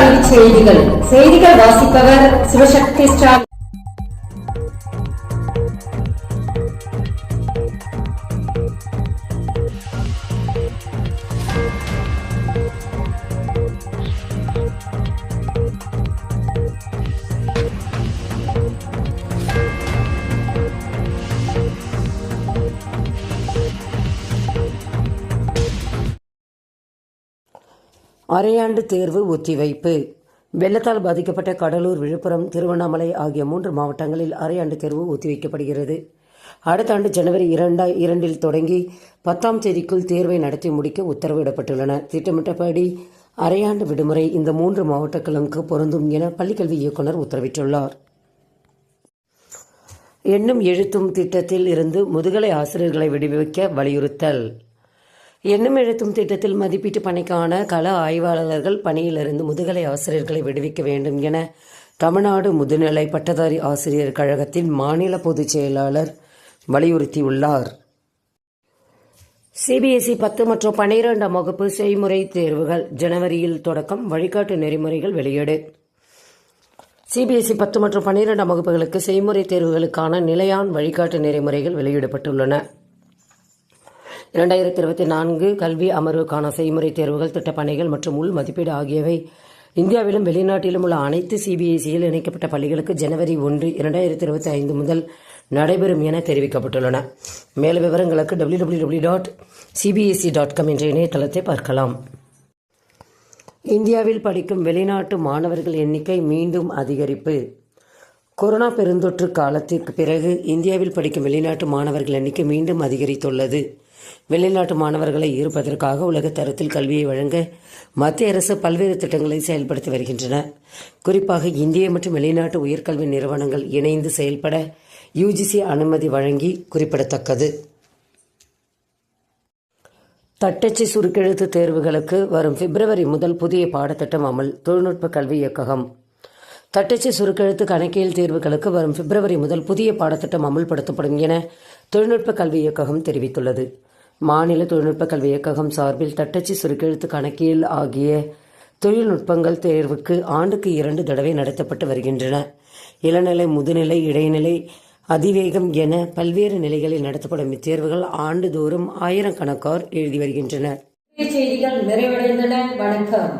கல்வி செய்திகள். செய்திகள் வாசிப்பவர் சிவசக்தி ஸ்டாலின். அரையாண்டு தேர்வு ஒத்திவைப்பு. வெள்ளத்தால் பாதிக்கப்பட்ட கடலூர், விழுப்புரம், திருவண்ணாமலை ஆகிய 3 மாவட்டங்களில் அரையாண்டு தேர்வு ஒத்திவைக்கப்படுகிறது. அடுத்த ஆண்டு ஜனவரி 2 தொடங்கி 10ஆம் தேதிக்குள் தேர்வை நடத்தி முடிக்க உத்தரவிடப்பட்டுள்ளன. திட்டமிட்டபடி அரையாண்டு விடுமுறை இந்த 3 மாவட்டங்களுக்கு பொருந்தும் என பள்ளிக்கல்வி இயக்குநர் உத்தரவிட்டுள்ளார். எண்ணும் எழுத்தும் திட்டத்தில் இருந்து முதுகலை ஆசிரியர்களை விடுவிக்க வலியுறுத்தல். எண்ணும் எழுத்தும் திட்டத்தில் மதிப்பீட்டு பணிக்கான கள ஆய்வாளர்கள் பணியிலிருந்து முதுகலை ஆசிரியர்களை விடுவிக்க வேண்டும் என தமிழ்நாடு முதுநிலை பட்டதாரி ஆசிரியர் கழகத்தின் மாநில பொதுச் செயலாளர் வலியுறுத்தியுள்ளார். சிபிஎஸ்இ 10 மற்றும் 12ஆம் வகுப்பு செய்முறை தேர்வுகள் ஜனவரியில் தொடக்கம். வழிகாட்டு நெறிமுறைகள் வெளியீடு. சிபிஎஸ்இ 10 மற்றும் 12ஆம் வகுப்புகளுக்கு செய்முறை தேர்வுகளுக்கான நிலையான வழிகாட்டு நெறிமுறைகள் வெளியிடப்பட்டுள்ளன. 2024 கல்வி அமர்வுக்கான செய்முறை தேர்வுகள், திட்டப்பணிகள் மற்றும் உள் மதிப்பீடு ஆகியவை இந்தியாவிலும் வெளிநாட்டிலும் உள்ள அனைத்து சிபிஎஸ்இயில் இணைக்கப்பட்ட பள்ளிகளுக்கு ஜனவரி 1, 2025 முதல் நடைபெறும் என தெரிவிக்கப்பட்டுள்ளன. மேலும் விவரங்களுக்கு www.cbse.com என்ற இணையதளத்தை பார்க்கலாம். இந்தியாவில் படிக்கும் வெளிநாட்டு மாணவர்கள் எண்ணிக்கை மீண்டும் அதிகரிப்பு. கொரோனா பெருந்தொற்று காலத்திற்கு பிறகு இந்தியாவில் படிக்கும் வெளிநாட்டு மாணவர்கள் எண்ணிக்கை மீண்டும் அதிகரித்துள்ளது. வெளிநாட்டு மாணவர்களை ஈர்ப்பதற்காக உலக தரத்தில் கல்வியை வழங்க மத்திய அரசு பல்வேறு திட்டங்களை செயல்படுத்தி வருகின்றன. குறிப்பாக இந்திய மற்றும் வெளிநாட்டு உயர்கல்வி நிறுவனங்கள் இணைந்து செயல்பட யுஜிசி அனுமதி வழங்கி குறிப்பிடத்தக்கது. தட்டச்சு சுருக்கெழுத்து தேர்வுகளுக்கு வரும் பிப்ரவரி முதல் புதிய பாடத்திட்டம் அமல். தொழில்நுட்ப கல்வி இயக்ககம். தட்டச்சு சுருக்கெழுத்து கணக்கியல் தேர்வுகளுக்கு வரும் பிப்ரவரி முதல் புதிய பாடத்திட்டம் அமல்படுத்தப்படும் என தொழில்நுட்ப கல்வி இயக்ககம் தெரிவித்துள்ளது. மாநில தொழில்நுட்ப கல்வி இயக்ககம் சார்பில் தட்டச்சு சுருக்கெழுத்து கணக்கியல் ஆகிய தொழில்நுட்பங்கள் தேர்வுக்கு ஆண்டுக்கு 2 தடவை நடத்தப்பட்டு வருகின்றன. இளநிலை, முதுநிலை, இடைநிலை, அதிவேகம் என பல்வேறு நிலைகளில் நடத்தப்படும் இத்தேர்வுகள் ஆண்டுதோறும் ஆயிரக்கணக்கார் எழுதி வருகின்றனர். செய்திகள் நிறைவடைந்தன. வணக்கம்.